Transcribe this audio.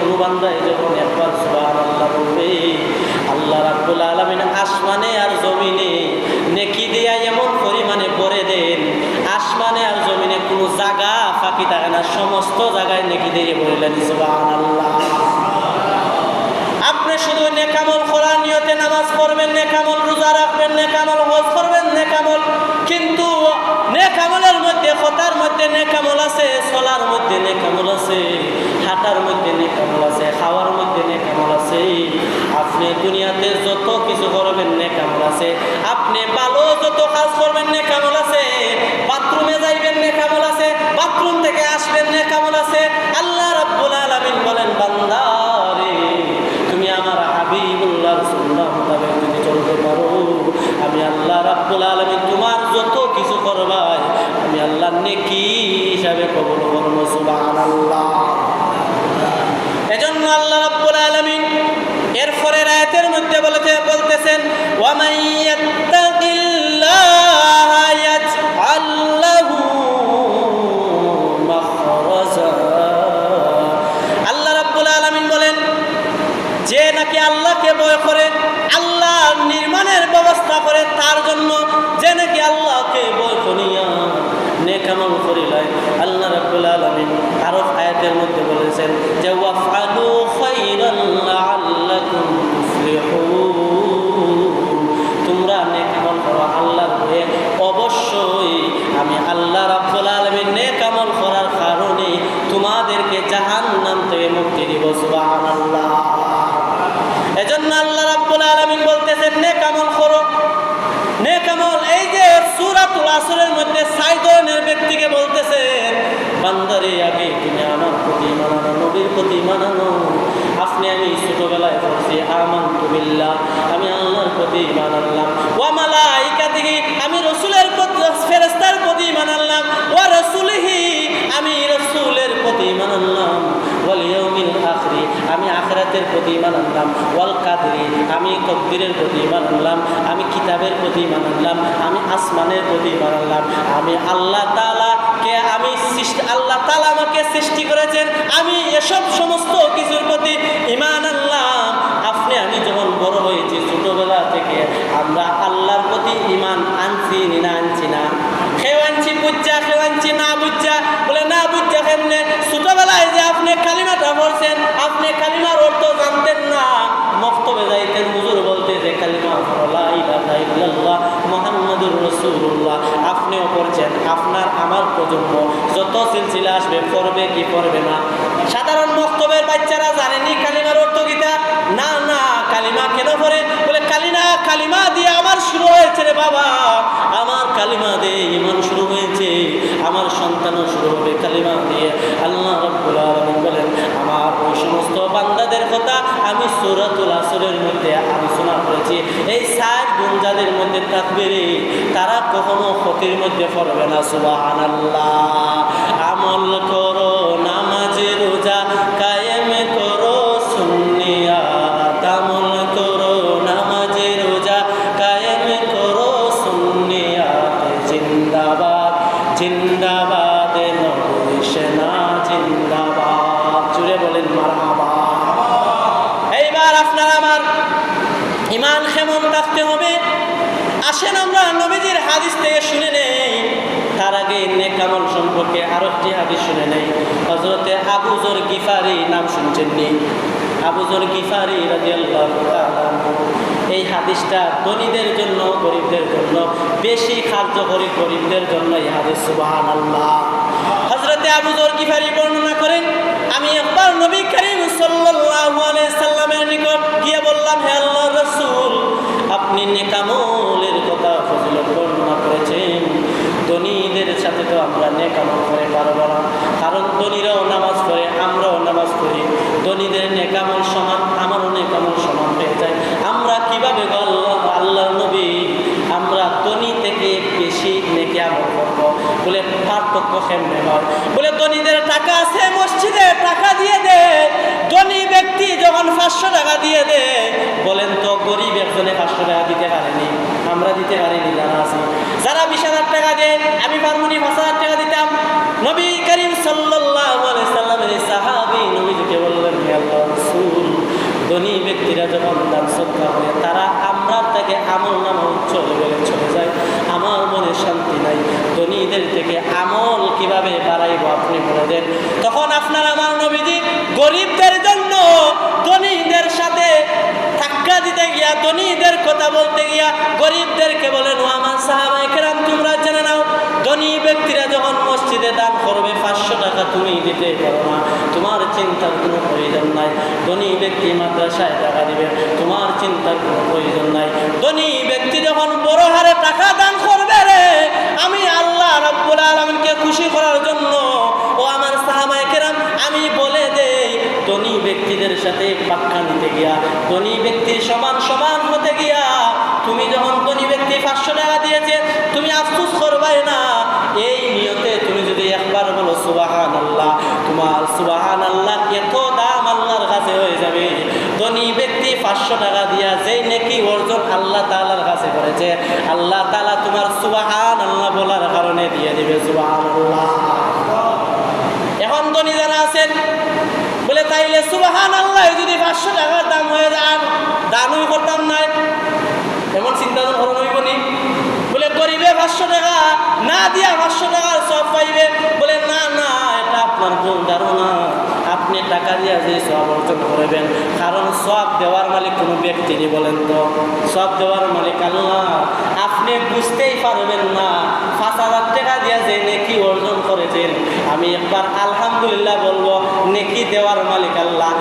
কোনো বান্দায় যখন একবার সুবহানাল্লাহ বলবে, আল্লাহ রাব্বুল আলামিন আসমানে আর জমিনে নেকি দিয়া এমন পরিমাণে ভরে দেন, আসমানে আর জমিনে কোনো জায়গা ফাঁকি থাকে না, সমস্ত জায়গায় নেকি দিয়ে বললেন সুবহানাল্লাহ। আপনি শুধু নেকামল করার নিয়তে নামাজ পড়বেন, নেকামল রোজা রাখবেন, নেকামল হজ করবেন, নেকামল, কিন্তু নেকামলের মধ্যে কথার মধ্যে নেকামল আছে, চলার মধ্যে নেকামল আছে, হাঁটার মধ্যে নেকামল আছে, খাওয়ার মধ্যে নেকামল আছে। আপনি দুনিয়াতে যত কিছু করবেন নেকামল আছে, আপনি ভালো যত কাজ করবেন নেকামল আছে, বাথরুমে যাইবেন নেকামল আছে, বাথরুম থেকে আসবেন নেকামল আছে। আল্লাহ রাব্বুল আলামিন বলেন, বান্দা রে তুমি আমার হাবিবুল্লাহর সুন্নাহ মোতাবেক যদি চলতে পারো, আমি আল্লাহ রাব্বুল আলামিন তোমার যত কিছু করবাই আমি আল্লাহ নেকি হিসাবে কবুল করব। সুবহানাল্লাহ। এজন্য আল্লাহ রাব্বুল আলামিন এরপরে আয়াতের মধ্যে বলতেছেন, ওয়া মান ইয়াত্তাকিল্লাহা ইয়াজআল লাহু মাখরাজা। আল্লাহ রাব্বুল আলামিন বলেন, যে নাকি আল্লাহকে ভয় করে, আল্লাহ নির্মাণের ব্যবস্থা করে তার জন্য, যে নাকি আল্লাহকে ভয় করিয়া নেকামল করিলাই, আল্লাহ রাব্বুল আলামিন আরো আয়াতের মধ্যে বলেছেন যে ওয়াফআলু খায়রান লাআল্লাকুম তুফলিহুন, তোমরা নেকামল করো আল্লাহর ভয়ে, অবশ্যই আমি আল্লাহ রাব্বুল আলামিন নেকামল করার কারণে তোমাদেরকে জাহান্নাম থেকে মুক্তি দিব। সুবহানাল্লাহ। এজন্য আল্লাহ রাব্বুল আলামিন বলতেছেন নেকামল করো, নেকামল। এই যে সূরাতুল আসরের মধ্যে ৬ ধরনের ব্যক্তিকে বলতেছেন, বান্দারে আগে তুমি আমার প্রতি মানানো, নবীর প্রতি মানানো। আপনি আমি ছোটবেলায় পড়ছি আমানতু বিল্লাহ, আমি আল্লাহর প্রতি ঈমান আনলাম, ওয়া মালাইকাতিহি, আমি রাসূলের প্রতি, ফেরেশতার প্রতি ঈমান আনলাম, ওয়া রাসূলিহি, আমি রাসূলের প্রতি ঈমান আনলাম, ওয়াল ইয়াউমিল আখিরি, আমি আখিরাতের প্রতি ঈমান আনলাম, ওয়াল কাদরি, আমি তকদীরের প্রতি ঈমান আনলাম, আমি কিতাবের প্রতি ঈমান আনলাম, আমি আসমানের প্রতি ঈমান আনলাম, আমি আল্লাহ তাআলা কে আমি সৃষ্টি, আল্লাহ তাআলা আমাকে সৃষ্টি করেছেন, আমি এসব সমস্ত কিছুর প্রতি ঈমান আনলাম। আপনি আমি যখন বড় হয়েছি, ছোটবেলা থেকে আমরা আল্লাহর প্রতি ঈমান আনছি না আনছি না? কেউ আনছি বুঝা, কেউ আনছি না বুঝা। বলে না বুঝা কেমনে? ছোটবেলায় যে আপনি কালিমাটা পড়ছেন, আপনি কালিমার অর্থ জানতেন না, মক্তবে যাইতেন, হুজুর বলতে যে কালিমা লা ইলাহা ইল্লাল্লাহ মুহাম্মাদুর রাসূলুল্লাহ, আপনিও পড়ছেন, আপনার আমার প্রজন্ম যত সিলসিলা আসবে পড়বে কি পড়বে না? সাধারণ মক্তবের বাচ্চারা জানেনি কালিমার অর্থ কিটা? না না, কালিমা কেন পড়ে? বলে কালিমা দিয়ে আমার শুরু হয়েছে রে বাবা, আমার কালিমা দিয়ে ঈমান শুরু হয়েছে, আমার সন্তানও শুরু হবে কালিমা দিয়ে। আল্লাহ রাব্বুল আলামিন বলেন, আমার ওই সমস্ত বান্দাদের কথা আমি সূরাতুল আসরের মধ্যে আলোচনা করেছি। এই ৬ গুণ যাদের মধ্যে থাকবে রে, তারা কখনো ক্ষতির মধ্যে পড়বে না। সুবহানাল্লাহ। আমল করো নামাজে রোজা কায়েম করো সুন্নিয়াত, আমল করো নামাজে রোজা কায়েম করো সুন্নিয়াত, জিন্দাবাদ জিন্দাবাদ নবী সেনা জিন্দাবাদ। জুড়ে বলেন মারহাবা। এইবার আপনার আমার ঈমান কেমন থাকতে হবে? আসেন আমরা নবীজির হাদিস থেকে শুনে নেই। তার আগে নেকামল সম্পর্কে আরো একটি হাদিস শুনে নেই। হযরতে আবু যর গিফারি, নাম শুনছেন নি? আবু যর গিফারি রাদিয়াল্লাহু তাআলা, এই হাদিসটা ধনীদের জন্য, গরিবদের জন্য বেশি কার্যকরী, গরিবদের জন্য এই হাদিস। সুবহানাল্লাহ। হযরতে আবু যর গিফারি বর্ণনা করেন, আমি একবার নবী করিম সাল্লাল্লাহু আলাইহি সাল্লামের নিকট গিয়ে বললাম, হে আল্লাহর রাসূল, আপনি নেকামলের কথা ফজিলত বর্ণনা করেছেন, ধনীদের সাথে তো আমরা নেকামল করে পারবো না, কারণ ধনীরাও নামাজ পড়ে, আমরাও নামাজ পড়ি, ধনীদের নেকামল সমান, আমারও নেকামল সমান হয়ে যায়, আমরা কিভাবে আল্লাহর নবী আমরা ধনী থেকে বেশি নেকি আমল করবো? বলে পার্থক্য কেমনে হয়? বলে ধনীদের টাকা আছে, মসজিদে টাকা দিয়ে দেয়, ধনী ব্যক্তি যখন 500 টাকা দিয়ে দেয়, বলেন তো গরিব একজনে 500 টাকা দিতে পারেনি? আমরা দিতে পারিনি যারা আছি। যারা 20,000 টাকা দেয়, আমি পারমুনি 5,000 টাকা দিতাম। নবী করিম সাল্লাল্লাহু আলাইহি সাল্লামের সাহাবী নবীকে বললেন, হে আল্লাহর ধনী ব্যক্তিরা যখন দান সদকা করে তারা আমরা থেকে আমল নামা উচ্চ লেভেলে চলে যায়। আমার মনে শান্তি নাই, ধনীদের থেকে আমল কিভাবে বাড়াইব আপনি বলে দেন। তখন আপনার আমার নবীজি গরিবদের জন্য ধনীদের সাথে ধাক্কা দিতে গিয়া, ধনীদের কথা বলতে গিয়া গরিবদেরকে বলেন, ও আমার সাহাবায়ে কেরাম তোমরা জেনে নাও, ধনী ব্যক্তিরা যখন মসজিদে দান করবে 500 টাকা তুমি দিতে পারো না, তোমার চিন্তার কোনো প্রয়োজন নাই। ধনী ব্যক্তি মাদ্রাসায় টাকা দিবে, তোমার চিন্তার কোনো প্রয়োজন নাই। ধনী ব্যক্তি যখন বড় হারে টাকা দান করবে রে, আমি আল্লাহ রাব্বুল আলামিনকে খুশি করার জন্য, ও আমার সাহাবায়ে কেরাম আমি বলে দেই, ধনী ব্যক্তিদের সাথে পাক্কা নিতে গিয়া, ধনী ব্যক্তির সমান সমান হতে গিয়া, তুমি যখন ধনী ব্যক্তি 500 টাকা দিয়েছে তুমি আফসোস করবাই না। এই নিয়তে তুমি যদি একবার বলো সুবহানাল্লাহ, তোমার সুবহানাল্লাহ এত দাম আল্লাহর কাছে হয়ে যাবে। ধনী ব্যক্তি 500 টাকা দিয়া যেই নেকি অর্জন আল্লাহ তাআলার কাছে করেছে, আল্লাহ তাআলা তোমার সুবহানাল্লাহ বলার কারণে দিয়ে দিবে সুবহানাল্লাহ। এখন ধনী যারা আছেন বলে তাইলে সুবহানাল্লাহ যদি 500 টাকার দাম হয়ে যায় দানই করতাম নাই, এমন চিন্তা তো করো নইব নি। বলে গরিবে 500 টাকা না দিয়া 500 টাকার সব পাইবে, বলে না না এটা আপনার ভুল ধারণা, আপনি টাকা দিয়া যে সব অর্জন করবেন, কারণ সব দেওয়ার মালিক কোনো ব্যক্তি নেই, বলেন তো সব দেওয়ার মালিক আল্লাহ। আপনি বুঝতেই পারবেন না 5000 টাকা দিয়া যে নেকি অর্জন করেছেন, আমি একবার আলহামদুলিল্লাহ বলবো, নেকি দেওয়ার মালিক আল্লাহ।